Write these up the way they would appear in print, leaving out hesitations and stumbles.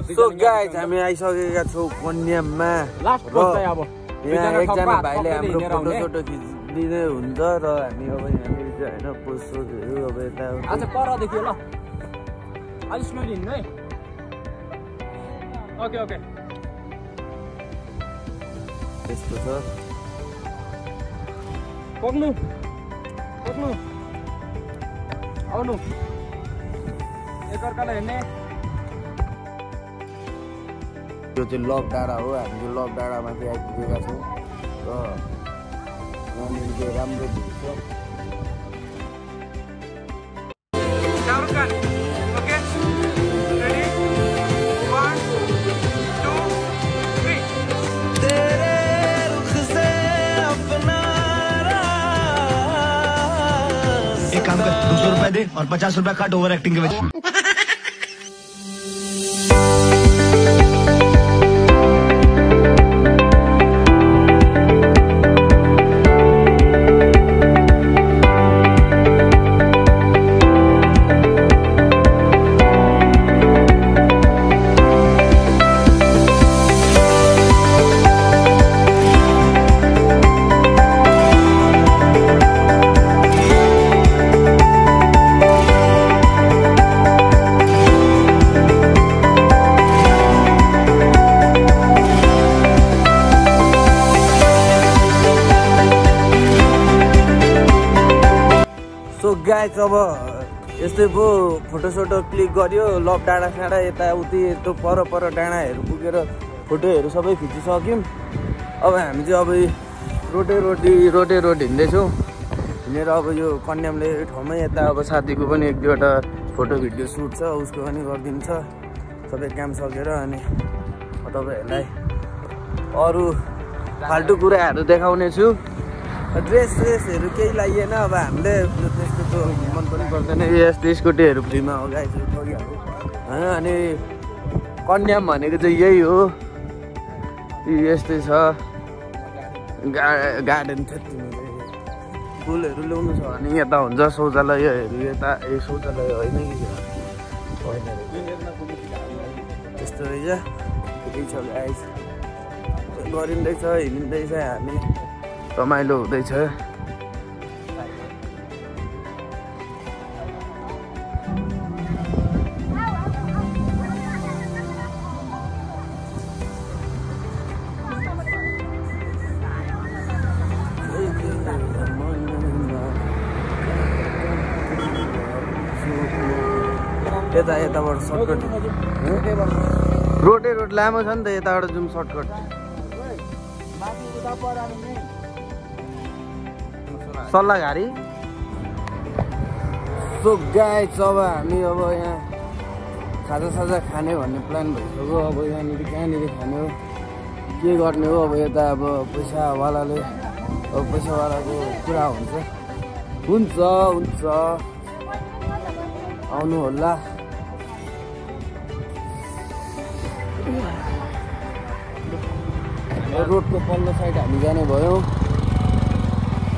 So guys हामी आइसकेका छौँ कन्याममा यहाँ एकजना भाइले हाम्रो फोटो सोटो खिचिदिँदै हुन्छ र हामी अब यहाँनिर चाहिँ होइन पोस्टहरू अब यता आज पर देखियो ल अलि स्लोली हिँड्नु है ओके ओके त्यस्तो छ पक्नु पक्नु आउनु एकअर्कालाई हेर्ने यो चाहिँ लभ डाँडा हो हामी चाहिँ लभ डाँडामा चाहिँ आइपुगेका छौँ र यहाँनिर चाहिँ राम्रो भ्यू छ एक काम कर 200 रुपए दे और 50 रुपए काट ओवर एक्टिंग के वजह। सो गाइज अब यस्तै पो फोटोसोटो क्लिक गर्यो लभ डाँडा साँडा यताउति यस्तो पर डाँडाहरू पुगेर फोटोहरू सबै खिचिसक्यौँ अब हामी चाहिँ अब रोटे रोड हिँड्दैछौँ हिँडेर अब यो कन्यामले ठाउँमै यता अब साथीको पनि एक दुईवटा फोटो भिडियो सुट छ उसको पनि गरिदिन्छ सबै काम सकेर अनि तपाईँहरूलाई अरू फाल्टु कुराहरू देखाउने छु ड्रेसहरू केही लागिएन अब हामीले त्यस्तो त मन पनि पर्दैन यस्तो स्कुटीहरू फ्रीमा हो गाइस होइन अनि कन्याम भनेको चाहिँ यही हो यस्तै छ गार्डन छ फुलहरू ल्याउनु छ भने यता हुन्छ शौचालयहरू यता शौचालय होइन कि त्यस्तो रहेछ ठिकै छ गाइस गरिँदैछ हिँड्दैछ हामी रमाइलो हुँदैछ यताबाट सर्टकट रोटे रोड लामो छ नि त यताबाट जाउँ सर्टकट सल्लाहघारी सो गाइस अब हामी अब यहाँ खाजा खाने भन्ने प्लान भइसक्यो अब यहाँनिर कहाँनिर खाने हो के गर्ने हो अब यता अब पैसावालाले अब पैसावालाको कुरा हुन्छ आउनु होला रोडको पल्लो साइड हामी जाने भयो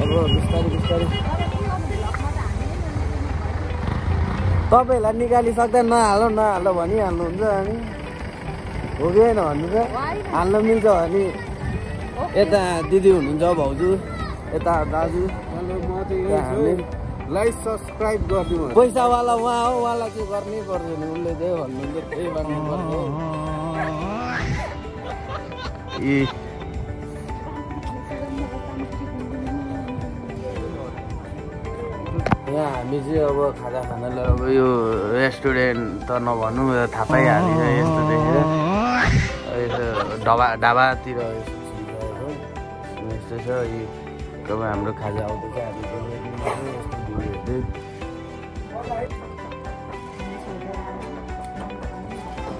अब बिस्तारै तपाईँहरूलाई निकालिसक्दा नहाल भनिहाल्नुहुन्छ अनि हो कि होइन भन्नु त हाल्न मिल्छ भने यता दिदी हुनुहुन्छ भाउजू यता दाजु लाइक सब्सक्राइब गरिदिनु पैसावाला उहाँ हो उहाँलाई चाहिँ गर्नै पर्दैन उसले त्यही भन्नुहुन्छ त्यही गर्नुपर्छ यहाँ हामी चाहिँ अब खाजा खानालाई अब यो रेस्टुरेन्ट त नभनौँ थाहा पाइहाल्छ यस्तो देखेर ढाबातिर यस्तो छ अब हाम्रो खाजा आउँदैछ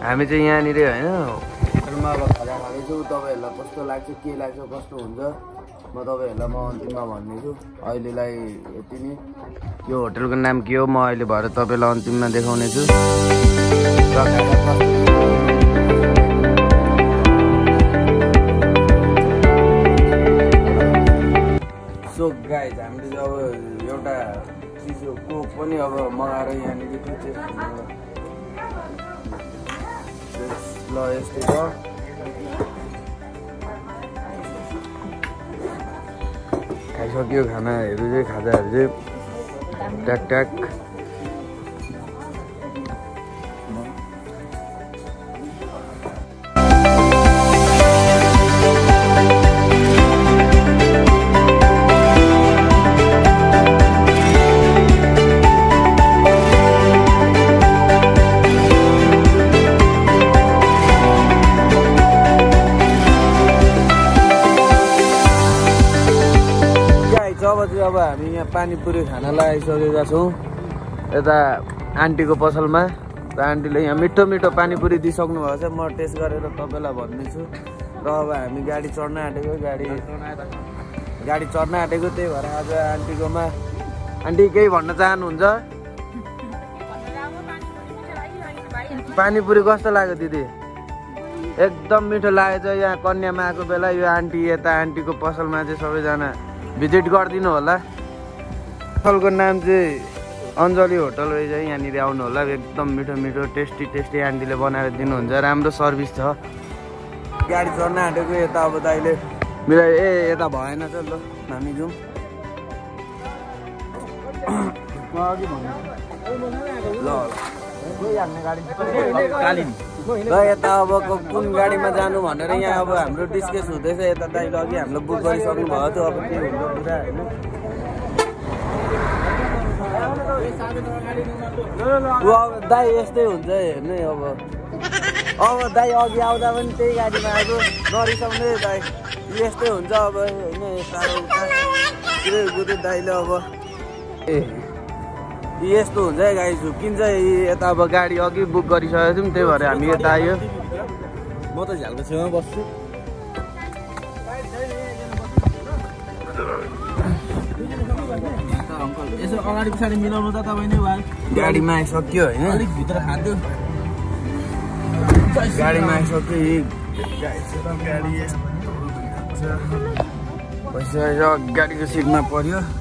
हामी चाहिँ यहाँनिर होइन होटलमा अब खाजा खाँदैछौँ तपाईँहरूलाई कस्तो लाग्छ के लाग्छ कस्तो हुन्छ म तपाईँहरूलाई म अन्तिममा भनिदिन्छु अहिलेलाई यति नै यो होटलको नाम के हो म अहिले भएर तपाईँलाई अन्तिममा देखाउने छु सो गाइज हामीले अब एउटा चिज कोक पनि अब मगाएर यहाँनिर ल यस्तै छ खाइसक्यो खानाहरू चाहिँ खाजाहरू चाहिँ ट्याक ट्याक अब हामी यहाँ पानीपुरी खानालाई आइसकेका छौँ यता आन्टीको पसलमा र आन्टीले यहाँ मिठो मिठो पानीपुरी दिइसक्नु भएको छ म टेस्ट गरेर तपाईँलाई भनिदिन्छु र अब हामी गाडी चढ्न आँटेको गाडी चढ्न आँटेको त्यही भएर आज आन्टीकोमा आन्टी केही भन्न चाहनुहुन्छ पानीपुरी कस्तो लाग्यो दिदी एकदम मिठो लागेछ यहाँ कन्यामा आएको बेला यो आन्टी यता आन्टीको पसलमा चाहिँ सबैजना भिजिट गरिदिनु होला पसलको नाम चाहिँ अञ्जली होटल रहेछ यहाँनिर आउनु होला एकदम मिठो मिठो टेस्टी टेस्टी आन्टीले बनाएर दिनुहुन्छ राम्रो सर्भिस छ गाडी चढ्न आँटेको यता अब दाइले मिलाइ यता भएन त ल हामी जाउँ ल यता अब कुन गाडीमा जानु भनेर यहाँ अब हाम्रो डिस्कस हुँदैछ यता दाइले अघि हामीलाई बुक गरिसक्नु भएको थियो अब के हुन्छ पुरा होइन अब दाइ यस्तै हुन्छ हेर्नु अब दाइ अघि आउँदा पनि त्यही गाडीमा आएको नरिसाउने दाइ यस्तै हुन्छ अब होइन यता दाइले अब यस्तो हुन्छ है गाडी झुक्किन्छ यता अब गाडी अघि बुक गरिसकेको थियौँ त्यही भएर हामी यता आयो म त झ्यालको छेउमा बस्छु यसो अगाडि पछाडि मिलाउनु त तपाईँ नै भयो गाडीमा आइसक्यो होइन अलिक भित्र खाँद्यो गाडीमा आइसक्यो गाडी गाडीको सिटमा पर्यो